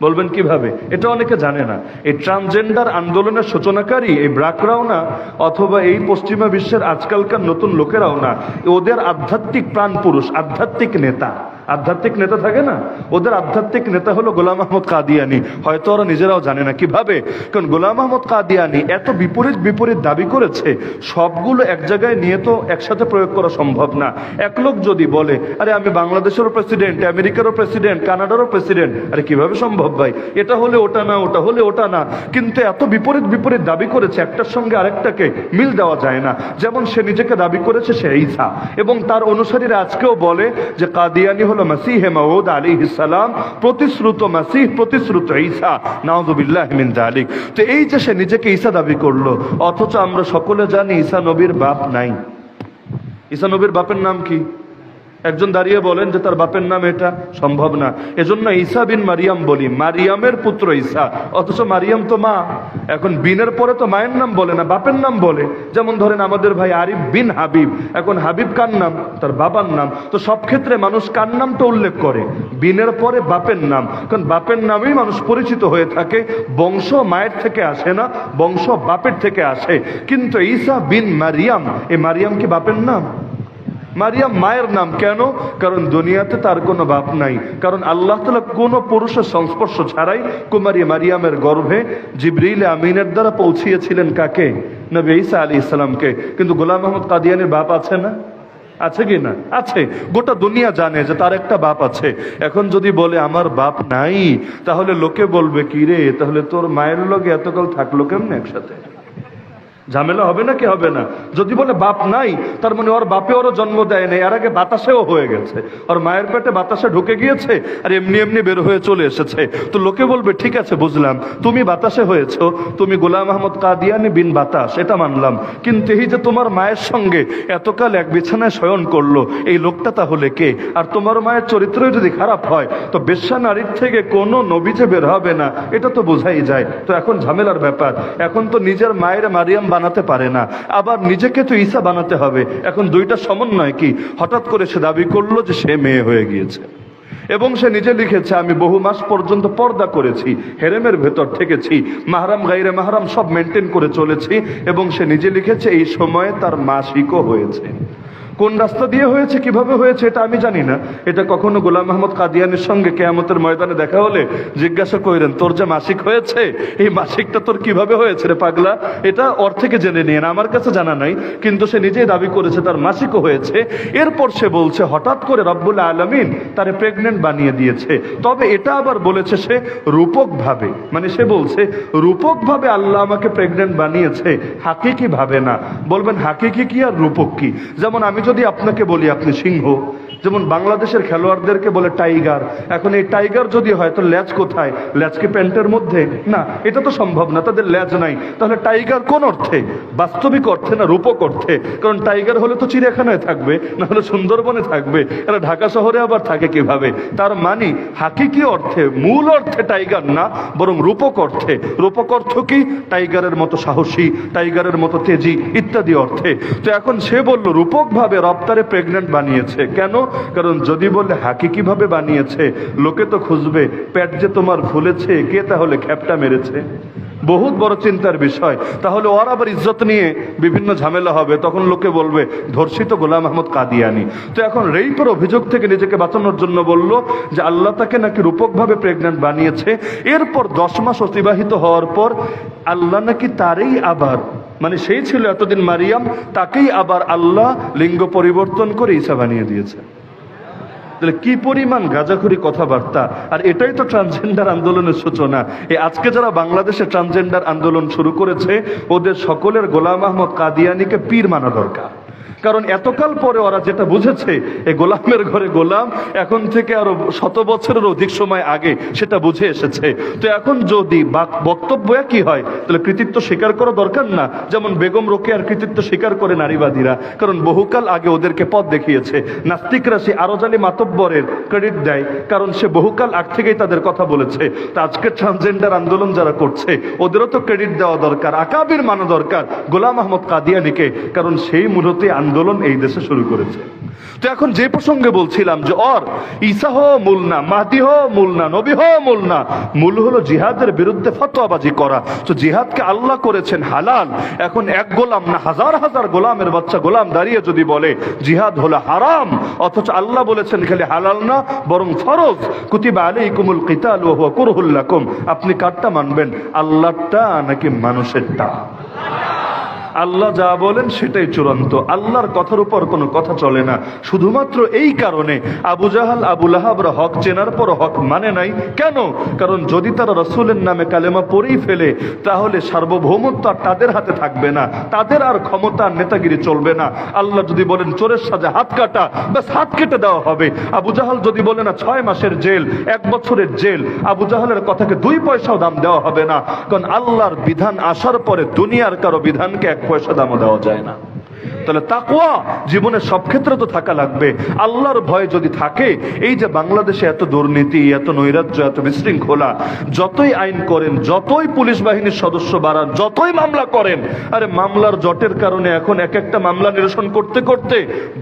বলবেন কিভাবে? এটা অনেকে জানে না। এই ট্রান্সজেন্ডার আন্দোলনের সূচনাকারী এই ব্রাকরাও না, অথবা এই পশ্চিমা বিশ্বের আজকালকার নতুন লোকেরাও না, ওদের আধ্যাত্মিক প্রাণ পুরুষ, আধ্যাত্মিক নেতা থাকে না, ওদের আধ্যাত্মিক নেতা হলো গোলাম আহমদ কাদিয়ানি। হয়তো ওরা নিজেরাও জানে না কিভাবে, কারণ গোলাম আহমদ কাদিয়ানি এত বিপরীত দাবি করেছে, সবগুলো এক জায়গায় নিয়ে তো একসাথে প্রয়োগ করা সম্ভব না। এক লোক যদি বলে, আরে আমি বাংলাদেশেরও প্রেসিডেন্ট, আমেরিকারও প্রেসিডেন্ট, কানাডারও প্রেসিডেন্ট, আরে কিভাবে সম্ভব ভাই? এটা হলে ওটা না, ওটা হলে ওটা না। কিন্তু এত বিপরীত দাবি করেছে, একটার সঙ্গে আরেকটাকে মিল দেওয়া যায় না। যেমন সে নিজেকে দাবি করেছে সে ঈসা, এবং তার অনুসারীরা আজকেও বলে যে কাদিয়ানি হলো মাসীহে মাউদ আলাইহিস সালাম, প্রতিশ্রুত মাসীহ, প্রতিশ্রুত ঈসা, নাউযুবিল্লাহ মিন যালিক। তো এই যে সে নিজেকে ঈসা দাবি করলো, অথচ আমরা সকলে জানি ঈসা নবীর বাপ নাই। ঈসা নবীর বাপের নাম কি? একজন দাঁড়িয়ে বলেন যে তার বাপের নাম, এটা সম্ভব না। এজন্য ঈসা বিন মারিয়াম বলি, মারিয়ামের পুত্র ঈসা, অথচ মারিয়াম তো মা। এখন বিনের পরে তো মায়ের নাম বলে না, বাপের নাম বলে। যেমন ধরেন আমাদের ভাই আরিফ বিন হাবিব, এখন হাবিব কার নাম? তার বাবার নাম। তো সব ক্ষেত্রে মানুষ কার নামটা উল্লেখ করে? বিনের পরে বাপের নাম, কারণ বাপের নামেই মানুষ পরিচিত হয়ে থাকে। বংশ মায়ের থেকে আসে না, বংশ বাপের থেকে আসে। কিন্তু ঈসা বিন মারিয়াম, এই মারিয়াম কি বাপের নাম? মারিয়াম মায়ের নাম। কেন? কারণ দুনিয়াতে তার কোনো বাপ নাই। কারণ আল্লাহ তাআলা কোনো পুরুষের সংস্পর্শ ছাড়াই কুমারী মারিয়ামের গর্ভে জিবরিল আমিনের দ্বারা পৌঁছিয়েছিলেন কাকে? নবী ঈসা আলাইহিস সালামকে। কিন্তু গোলাম আহমদ কাদিয়ানির বাপ আছে না? আছে কি না? আছে। গোটা দুনিয়া জানে যে তার একটা বাপ আছে। এখন যদি বলে আমার বাপ নাই, তাহলে লোকে বলবে কি রে, তাহলে তোর মায়ের লগে এতকাল থাকলো কেমনে একসাথে? ঝামেলা হবে না কি হবে না? যদি বলে বাপ নাই, তার মানে ওর বাপে ওরও জন্ম দেয় নাই, এর আগে বাতাসেও হয়ে গেছে, ওর মায়ের পেটে বাতাসে ঢুকে গিয়েছে আর এমনি বের হয়ে চলে এসেছে। তো লোকে বলবে ঠিক আছে বুঝলাম, তুমি বাতাসে হয়েছো, তুমি গোলাম আহমদ কাদিয়ানি বিন বাতাস, এটা মানলাম। কিন্তু এই যে তোমার মায়ের সঙ্গে এতকাল এক বিছানায় শয়ন করলো, এই লোকটা তাহলে কে? আর তোমার মায়ের চরিত্র যদি খারাপ হয়, তো বেশ্যা নারীর থেকে কোনো নবী যে বের হবে না, এটা তো বোঝাই যায়। তো এখন ঝামেলার ব্যাপার। এখন তো নিজের মায়ের মারিয়াম বানাতে পারে না, আবার নিজেকে তো ঈসা বানাতে হবে। এখন দুইটা সমন্বয় কি? হঠাৎ করে সে দাবি করলো যে সে মেয়ে হয়ে গিয়েছে, এবং সে নিজে লিখেছে আমি বহু মাস পর্যন্ত পর্দা করেছি, হেরেমের ভেতর থেকেছি, মাহরাম গাইরে মাহরাম সব মেনটেন করে চলেছি। এবং সে নিজে লিখেছে এই সময়ে তার মাসিকও হয়েছে। কোন রাস্তা দিয়ে হয়েছে, কিভাবে হয়েছে, এটা আমি জানি না। এটা কখনো গোলাম আহমদ কাদিয়ানির সঙ্গে কিয়ামতের ময়দানে দেখা হলে জিজ্ঞাসা করেন, তোর যে মাসিক হয়েছে, এই মাসিকটা তোর কিভাবে হয়েছে রে পাগলা? এটা ওর থেকে জেনে নিন, আমার কাছে জানা নাই। কিন্তু সে নিজেই দাবি করেছে তার মাসিকও হয়েছে। এরপর সে বলছে হঠাৎ করে রব্বুল আলামিন তারে প্রেগনেন্ট বানিয়ে দিয়েছে। তবে এটা আবার বলেছে সে রূপক ভাবে, মানে সে বলছে রূপক ভাবে আল্লাহ আমাকে প্রেগনেন্ট বানিয়েছে, হাকিকি ভাবে না। বলবেন হাকিকি কি আর রূপক কি? যেমন আমি যদি আপনাকে বলি আপনি সিংহ, যেমন বাংলাদেশের খেলোয়াড়দেরকে বলে টাইগার। এখন এই টাইগার যদি হয় তো ল্যাজ কোথায়? ল্যাজ কি প্যান্টের মধ্যে? না, এটা তো সম্ভব না, তাদের ল্যাজ নাই। তাহলে টাইগার কোন অর্থে? বাস্তবিক অর্থে না রূপক অর্থে? কারণ টাইগার হলে তো চিড়িয়াখানায় থাকবে, না হলে সুন্দরবনে থাকবে, এরা ঢাকা শহরে আবার থাকে কিভাবে? তার মানে হাকিকি অর্থে, মূল অর্থে টাইগার না, বরং রূপক অর্থে। রূপক অর্থ কি? টাইগারের মতো সাহসী, টাইগারের মতো তেজি ইত্যাদি অর্থে। তো এখন সে বলল রূপক ভাবে রব তারে প্রেগনেন্ট বানিয়েছে। কেন? কারণ যদি বলে হাকিকি ভাবে বানিয়েছে, লোকে তো খুঁজবে পেট যে তোমার ফুলেছে, কে তাহলে খ্যাপটা মেরেছে। বহুত বড় চিন্তার বিষয়। তাহলে ওর আবার ইজ্জত নিয়ে বিভিন্ন ঝামেলা হবে, তখন লোকে বলবে ধর্ষিত গোলাম আহমদ কাদিয়ানি। তো এখন রেইপের অভিযোগ থেকে নিজেকে বাঁচানোর জন্য বলল যে আল্লাহ তাকে নাকি রূপকভাবে প্রেগনেন্ট বানিয়েছে। এরপর 10 মাস অতিবাহিত হওয়ার পর আল্লাহ নাকি তারই আবার, মানে সেই ছিল এতদিন মারিয়াম, তাকেই আবার আল্লাহ লিঙ্গ পরিবর্তন করে ঈসা বানিয়ে দিয়েছে। তাহলে কি পরিমাণ গাঁজাখুরি কথাবার্তা। আর এটাই তো ট্রান্সজেন্ডার আন্দোলনের সূচনা। এই আজকে যারা বাংলাদেশে ট্রান্সজেন্ডার আন্দোলন শুরু করেছে, ওদের সকলের গোলাম আহমদ কাদিয়ানীকে পীর মানা দরকার। কারণ এতকাল পরে ওরা যেটা বুঝেছে, এই গোলামের ঘরে গোলাম এখন থেকে আরো 100 বছরের অধিক সময় আগে সেটা বুঝে এসেছে। তো এখন যদি বক্তব্য কি হয়, তাহলে কৃতিত্ব স্বীকার করা দরকার না। যেমন বেগম রোকেয়ার কৃতিত্ব স্বীকার করে নারীবাদীরা, কারণ বহুকাল আগে ওদেরকে পথ দেখিয়েছে। নাস্তিকরা সে আরজালি মাতব্বরের ক্রেডিট দেয়, কারণ সে বহুকাল আগ থেকেই তাদের কথা বলেছে। তো আজকে ট্রান্সজেন্ডার আন্দোলন যারা করছে, ওদেরও তো ক্রেডিট দেওয়া দরকার, আকাবির মানা দরকার গোলাম আহমদ কাদিয়ানীকে, কারণ সেই মূলত আন্দোলন এই দেশে শুরু করেছে। তো এখন যে প্রসঙ্গে বলছিলাম যে ঈসা হো মূল না, মাহদি হো মূল না, নবী হো মূল না, মূল হলো জিহাদের বিরুদ্ধে ফতোয়াবাজি করা। তো জিহাদকে আল্লাহ করেছেন হালাল। এখন এক গোলাম না, হাজার হাজার গোলামের বাচ্চা গোলাম দাঁড়িয়ে যদি বলে জিহাদ হলো হারাম, অথচ আল্লাহ বলেছেন খালি হালাল না বরং ফরজ, কুতিবা আলাইকুমুল কিতাল ওয়া হুয়া কুরহুল লাকুম। আপনি কারটা মানবেন, আল্লাহরটা নাকি মানুষেরটা? আল্লাহ যা বলেন সেটাই চূড়ান্ত, আল্লাহর কথার উপর কোনো কথা চলে না। শুধুমাত্র এই কারণে আবু জাহাল আবু লাহাবরা হক চেনার পর হক মানে নাই। কেন? কারণ যদি তারা রাসূলের নামে কালেমা পড়েই ফেলে, তাহলে সার্বভৌমত্ব আর তাদের হাতে থাকবে না, তাদের আর ক্ষমতা নেতাগিরি চলবে না। আল্লাহ যদি বলেন চোরের সাজা হাত কাটা, ব্যাস হাত কেটে দেওয়া হবে। আবু জাহাল যদি বলে না 6 মাসের জেল, 1 বছরের জেল, আবু জাহালের কথাকে 2 পয়সাও দাম দেওয়া হবে না। কারণ আল্লাহর বিধান আসার পরে দুনিয়ার কারো বিধানকে 1 পয়সা দামও দেওয়া যায় না। তাহলে তাকওয়া জীবনের সব ক্ষেত্রে তো থাকা লাগবে। আল্লাহর ভয় যদি থাকে, এই যে বাংলাদেশে এত দুর্নীতি, এত নৈরাজ্য, এত বিশৃঙ্খলা, যতই আইন করেন, যতই পুলিশ বাহিনীর সদস্য বাড়ান, যতই মামলা করেন, আরে মামলার জটের কারণে এখন এক একটা মামলা নিরসন করতে করতে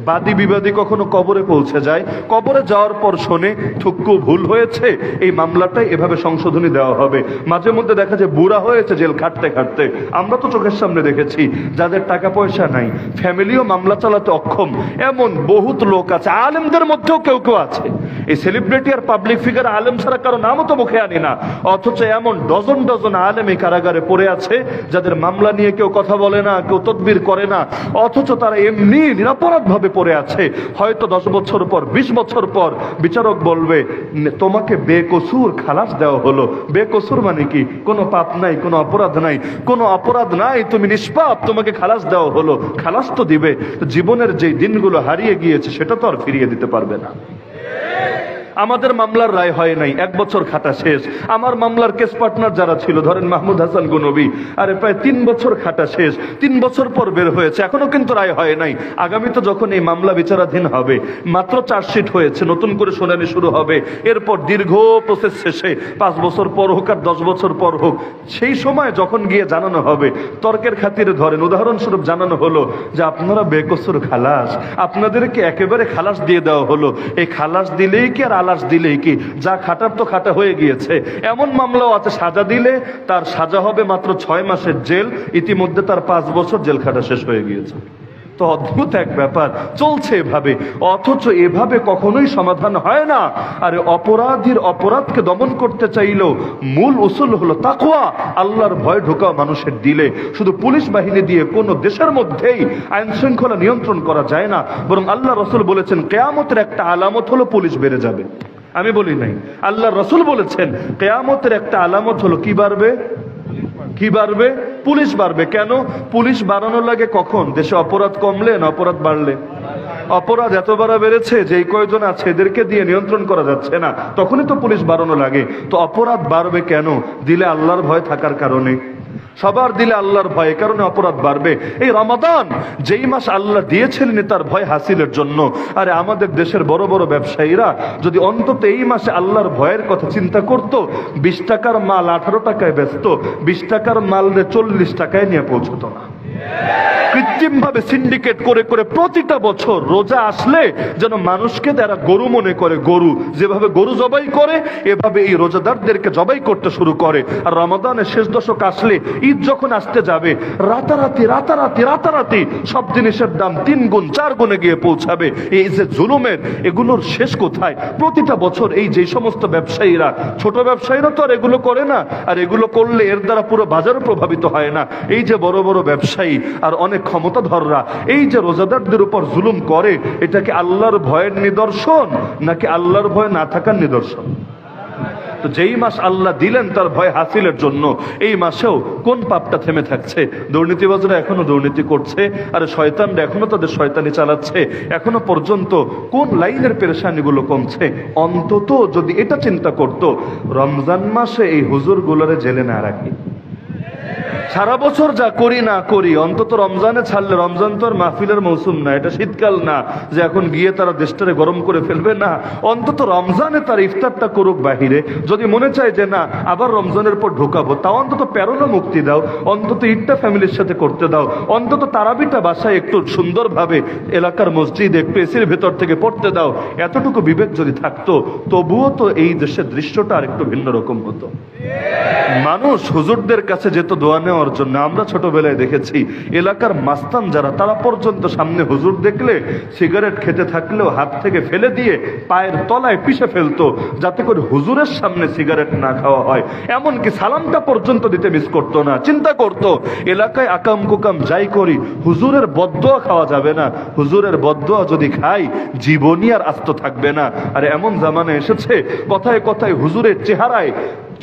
বাদী বিবাদী কখনো কবরে পৌঁছে যায়। কবরে যাওয়ার পর শোনে থুক্কু ভুল হয়েছে, এই মামলাটাই এভাবে সংশোধনী দেওয়া হবে। মাঝে মধ্যে দেখা যায় বুড়া হয়েছে জেল খাটতে খাটতে। আমরা তো চোখের সামনে দেখেছি যাদের টাকা পয়সা নাই, ফ্যামিলিও মামলা চালাতে অক্ষম, এমন বহুত লোক আছে। আলেমদের মধ্যেও কেউ কেউ আছে, এই সেলিব্রিটি আর পাবলিক ফিগার আলেম ছাড়া কারো নামও তো মুখে আনি না, অথচ এমন ডজন ডজন আলেম এই কারাগারে পড়ে আছে যাদের মামলা নিয়ে কেউ কথা বলে না, কেউ তদবির করে না, অথচ তারা এমনি নিরাপরাধ ভাবে পড়ে আছে। হয়তো 10 বছর পর, 20 বছর পর বিচারক বলবে তোমাকে বেকসুর খালাস দেওয়া হলো। বেকসুর মানে কি? কোনো পাপ নাই, কোনো অপরাধ নাই, কোনো অপরাধ নাই, তুমি নিষ্পাপ, তোমাকে খালাস দেওয়া হলো। খালাস তো দিবে, জীবনের যে দিনগুলো হারিয়ে গিয়েছে সেটা তো আর ফিরিয়ে দিতে পারবে না। আমাদের মামলার রায় হয় নাই, 1 বছর খাটা শেষ। আমার মামলার কেস পার্টনার যারা ছিল, ধরেন মাহমুদ হাসান গনবী, আরে প্রায় 3 বছর খাটা শেষ, 3 বছর পর বের হয়েছে, এখনো কিন্তু রায় হয় নাই। আগামীতে যখন এই মামলা বিচারাধীন হবে, মাত্র চার্জশিট হয়েছে, নতুন করে শুনানি শুরু হবে, এরপর দীর্ঘ প্রসেস শেষে 5 বছর পর হোক আর 10 বছর পর হোক, সেই সময় যখন গিয়ে জানানো হবে, তর্কের খাতিরে ধরেন উদাহরণস্বরূপ জানানো হলো যে আপনারা বেকসুর খালাস, আপনাদেরকে একেবারে খালাস দিয়ে দেওয়া হলো। এই খালাস দিলেই কি আর আলাস দিলেই কি? যা খাটার তো খাটা হয়ে গিয়েছে। এমন মামলাও আছে সাজা দিলে তার সাজা হবে মাত্র 6 মাসের জেল, ইতিমধ্যে তার 5 বছর জেল খাটা শেষ হয়ে গিয়েছে। তো অদ্ভুত এক ব্যাপার চলছে এভাবে, অথচ এভাবে কখনোই সমাধান হয় না। আরে অপরাধীর অপরাধকে দমন করতে চাইলেও মূল উসুল হলো তাকওয়া, আল্লাহর ভয় ঢোকা মানুষের দিলে। শুধু পুলিশ বাহিনী দিয়ে কোনো দেশের মধ্যেই আইন শৃঙ্খলা নিয়ন্ত্রণ করা যায় না, বরং আল্লাহ রাসূল বলেছেন কিয়ামতের একটা আলামত হলো পুলিশ বেড়ে যাবে। আমি বলি নাই, আল্লাহ রাসূল বলেছেন কিয়ামতের একটা আলামত হলো কি বাড়বে? কি বাড়বে? পুলিশ বাড়বে। কেন? পুলিশ বাড়ানো লাগে কখন? দেশে অপরাধ কমলে না অপরাধ বাড়লে? অপরাধ এত বাড়া বেড়েছে যে এই কয়জন আছে এদেরকে দিয়ে নিয়ন্ত্রণ করা যাচ্ছে না, তখনই তো পুলিশ বাড়ানো লাগে। তো অপরাধ বাড়বে কেন? দিলে আল্লাহর ভয় থাকার কারণে। সবার দিলে আল্লাহর ভয়, কারণে অপরাধ বাড়বে। এই রমাদান যেই মাস আল্লাহ দিয়েছিলেন তার ভয় হাসিলের জন্য। আরে আমাদের দেশের বড় বড় ব্যবসায়ীরা যদি অন্তত এই মাসে আল্লাহর ভয়ের কথা চিন্তা করত, 20 টাকার মাল 18 টাকায় বেচত, 20 টাকার মাল 40 টাকায় নিয়ে পৌঁছতো না। কৃত্রিম ভাবে সিন্ডিকেট করে করে প্রতিটা বছর রোজা আসলে যেন মানুষকে তারা গরু মনে করে, গরু যেভাবে গরু জবাই করে এভাবে এই রোজাদারদেরকে জবাই করতে শুরু করে। আর রমাদানের শেষ দশক আসলে ঈদ যখন আসতে যাবে রাতারাতি সব জিনিসের দাম 3 গুণ 4 গুণে গিয়ে পৌঁছাবে। এই যে জুলুমের, এগুলোর শেষ কোথায়? প্রতিটা বছর এই যে সমস্ত ব্যবসায়ীরা, ছোট ব্যবসায়ীরা তো আর এগুলো করে না, আর এগুলো করলে এর দ্বারা পুরো বাজারও প্রভাবিত হয় না। এই যে বড় বড় ব্যবসায়ী আর অনেক ক্ষমতাধররা এই যে রোজাদারদের উপর জুলুম করে, এটা কি আল্লাহর ভয়ের নিদর্শন নাকি আল্লাহর ভয় না থাকার নিদর্শন? তো যেই মাস আল্লাহ দিলেন তার ভয় হাসিলের জন্য, এই মাসেও কোন পাপটা থেমে থাকছে? দুর্নীতিবাজরা এখনো দুর্নীতি করছে, আর শয়তানরা এখনো তাদের শয়তানি চালাচ্ছে। এখনো পর্যন্ত কোন লাইনের পেরেশানিগুলো কমছে? অন্তত যদি এটা চিন্তা করত, রমজান মাসে এই হুজুরগুলোরে জেলে না রাখি, সারা বছর যা করি না করি, অন্তত রমজানে ছাড়লে, রমজান তো আর মাহফিলের মৌসুম না, এটা শীতকাল না যে এখন গিয়ে তারা দেশটারে গরম করে ফেলবে না। অন্তত রমজানে তার ইফতারটা করুক বাহিরে। যদি মনে চায় যে না আবার রমজানের পর ঢুকাবো, তাও অন্তত প্যারোনো মুক্তি দাও, অন্তত ঈদটা ফ্যামিলির সাথে করতে দাও, অন্তত তারাবিটা বাসায় একটু সুন্দরভাবে এলাকার মসজিদ একটু এসির ভেতর থেকে পড়তে দাও। এতটুকু বিবেক যদি থাকতো, তবুও তো এই দেশের দৃশ্যটা আর একটু ভিন্ন রকম হতো। মানুষ হুজুরদের কাছে যেত দোয়া নেওয়ার জন্য। আমরা ছোটবেলায় দেখেছি এলাকার মাস্তান যারা, তারা পর্যন্ত সামনে হুজুর দেখলে সিগারেট খেতে থাকলেও হাত থেকে ফেলে দিয়ে পায়ের তলায় পিষে ফেলতো, যাতে করে হুজুরের সামনে সিগারেট না খাওয়া হয়। এমনকি সালামটা পর্যন্ত দিতে মিস করতো না। চিন্তা করতো এলাকায় আকাম কুকাম যাই করি, হুজুরের বদদোয়া খাওয়া যাবে না, হুজুরের বদদোয়া যদি খাই জীবনই আর আস্ত থাকবে না। আর এমন জামানা এসেছে কথায় কথায় হুজুরের চেহারায়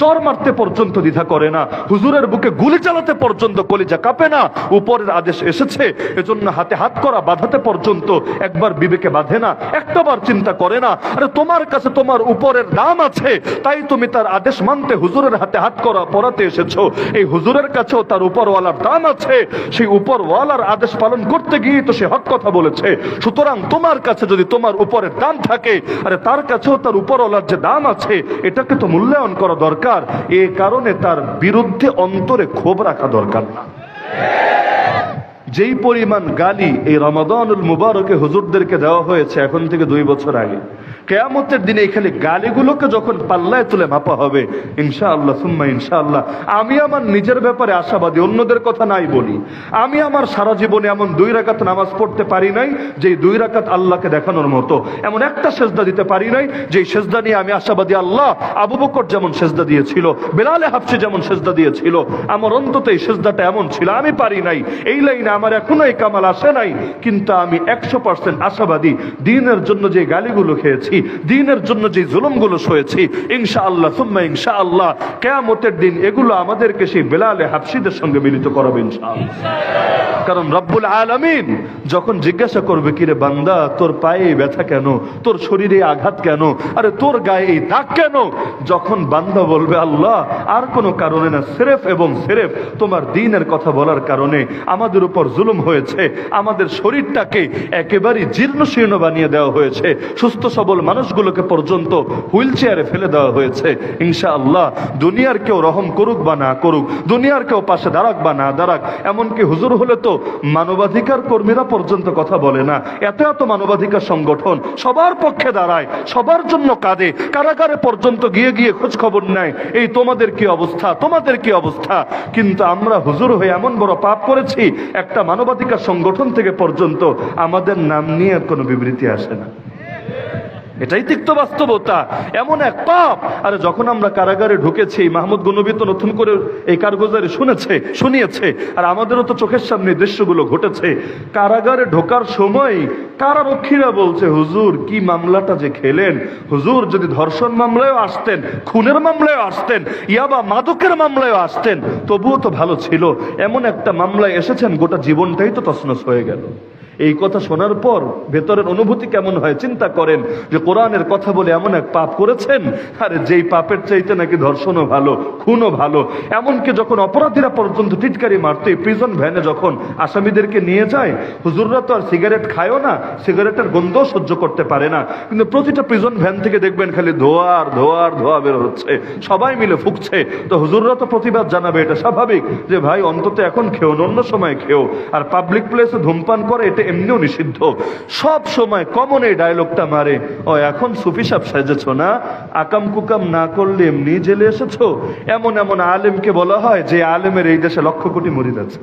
চর মারতে পর্যন্ত দ্বিধা করে না, হুজুরের বুকে গুলি চালাতে পর্যন্ত কলিজা কাঁপে না। উপরের আদেশ এসেছে, এজন্য হাতে হাত করা বাঁধাতে পর্যন্ত একবার বিবেকে বাঁধে না, একটাবার চিন্তা করে না। আরে তোমার কাছে তোমার উপরের দাম আছে, তাই তুমি তার আদেশ মানতে হুজুরের হাতে হাত করা পড়াতে এসেছো। এই হুজুরের কাছেও তার উপরওয়ালার দাম আছে, সেই উপরওয়ালার আদেশ পালন করতে গিয়ে তো সে হক কথা বলেছে। সুতরাং তোমার কাছে যদি তোমার উপরের দাম থাকে, আরে তার কাছেও তার উপরওয়ালার যে দাম আছে, এটাকে তো মূল্যায়ন করা দরকার। এ কারণে তার বিরুদ্ধে অন্তরে ক্ষোভ রাখা দরকার না। যেই পরিমাণ গালি এই রমাদানুল মুবারকে হুজুরদেরকে দেওয়া হয়েছে এখন থেকে 2 বছর আগে, কিয়ামতের দিনে এই খালি গালিগুলোকে যখন পাল্লায় তুলে মাপা হবে, ইনশাআল্লাহ সুম্মা ইনশাআল্লাহ, আমি আমার নিজের ব্যাপারে আশাবাদী, অন্যদের কথা নাই বলি। আমি আমার সারা জীবনে এমন 2 রাকাত নামাজ পড়তে পারি নাই যে 2 রাকাত আল্লাহকে দেখানোর মতো, এমন একটা সেজদা দিতে পারি নাই যে সেজদা নিয়ে আমি আশাবাদী আল্লাহ আবু বকর যেমন সেজদা দিয়েছিল, বেলালে হাফসি যেমন সেজদা দিয়েছিল, আমার অন্তত এই সেজদাটা এমন ছিল। আমি পারি নাই, এই লাইনে আমার এখনো এই কামাল আসে নাই, কিন্তু আমি 100% আশাবাদী দ্বীনের জন্য যে গালিগুলো খেয়েছি, দ্বীনের জন্য যে জুলুমগুলো সয়েছি, ইনশাআল্লাহ সুম্মা ইনশাআল্লাহ কিয়ামতের দিন এগুলো আমাদেরকে সেই বেলালে হাফসিদের সঙ্গে মিলিত করাবে ইনশাআল্লাহ। কারণ রব্বুল আলামিন যখন জিজ্ঞাসা করবে, কিরে বান্দা তোর পায়ে ব্যথা কেন, তোর শরীরে আঘাত কেন, আরে তোর গায়ে এই দাগ কেন, যখন বান্দা বলবে আল্লাহ আর কোনো কারণে না, সিরেফ এবং সিরেফ তোমার দ্বীনের কথা বলার কারণে আমাদের উপর জুলুম হয়েছে, আমাদের শরীরটাকে একেবারে জীর্ণ শীর্ণ বানিয়ে দেওয়া হয়েছে, সুস্থ সবল মানুষগুলোকে পর্যন্ত হুইল চেয়ারে ফেলে দেওয়া হয়েছে, ইনশাআল্লাহ দুনিয়ার কেউ রহম করুক বা না করুক, দুনিয়ার কেউ পাশে দাঁড়াক বা না দাঁড়াক, এমনকি হুজুর হলে তো মানবাধিকার কর্মীরা পর্যন্ত কথা বলে না, এত এত মানবাধিকার সংগঠন সবার পক্ষে দাঁড়ায়, সবার জন্য কাঁদে, কারাগারে পর্যন্ত গিয়ে গিয়ে খোঁজ খবর নেয়, এই তোমাদের কি অবস্থা, তোমাদের কি অবস্থা। কিন্তু আমরা হুজুর হয়ে এমন বড় পাপ করেছি, একটা মানবাধিকার সংগঠন থেকে পর্যন্ত আমাদের নাম নিয়ে কোনো বিবৃতি আসে না। এটাই তিক্ত বাস্তবতা, এমন এক পাপ। আরে যখন আমরা কারাগারে ঢুকেছি, মাহমুদ গনবী তো নতুন করে এই কারগুজারি শুনিয়েছে, আর আমাদেরও তো চোখের সামনে দৃশ্যগুলো ঘটেছে। কারাগারে ঢোকার সময় কারারক্ষীরা বলছে, হুজুর কি মামলাটা যে খেলেন, হুজুর যদি ধর্ষণ মামলায়ও আসতেন, খুনের মামলায়ও আসতেন, ইয়াবা মাদকের মামলায়ও আসতেন, তবুও তো ভালো ছিল, এমন একটা মামলায় এসেছেন গোটা জীবনটাই তো তছনছ হয়ে গেল। এই কথা শোনার পর ভেতরের অনুভূতি কেমন হয় চিন্তা করেন, যে কোরআনের কথা বলে এমন এক পাপ করেছেন, আরে যেই পাপের চাইতে নাকি ধর্ষণও ভালো, খুনও ভালো। এমনকি যখন অপরাধীরা পর্যন্ত টিটকারি মারতে প্রিজন ভ্যানে যখন আসামিদেরকে নিয়ে যায়, হুজুররা তো আর সিগারেট খায়ও না, সিগারেটের গন্ধ সহ্য করতে পারে না, কিন্তু প্রতিটা প্রিজন ভ্যান থেকে দেখবেন খালি ধোয়ার ধোয়ার ধোয়া বের হচ্ছে, সবাই মিলে ফুঁকছে। তো হুজুররা তো প্রতিবাদ জানাবে, এটা স্বাভাবিক যে ভাই অন্তত এখন খেও, অন্য সময় খেও, আর পাবলিক প্লেসে ধূমপান করে এটা এমনিও নিষিদ্ধ। সব সময় কমন এই ডায়লগটা মারে, ও এখন সুফি সাহেব সেজেছো না, আকাম কুকাম না করলে এমনি জেলে এসেছো। এমন এমন আলেমকে বলা হয় যে আলেমের এই দেশে লক্ষ কোটি মুরিদ আছে,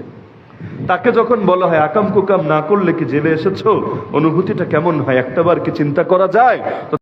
তাকে যখন বলা হয় আকাম কুকাম না করলে কি জেলে এসেছো, অনুভূতিটা কেমন হয় একটাবার কি চিন্তা করা যায়?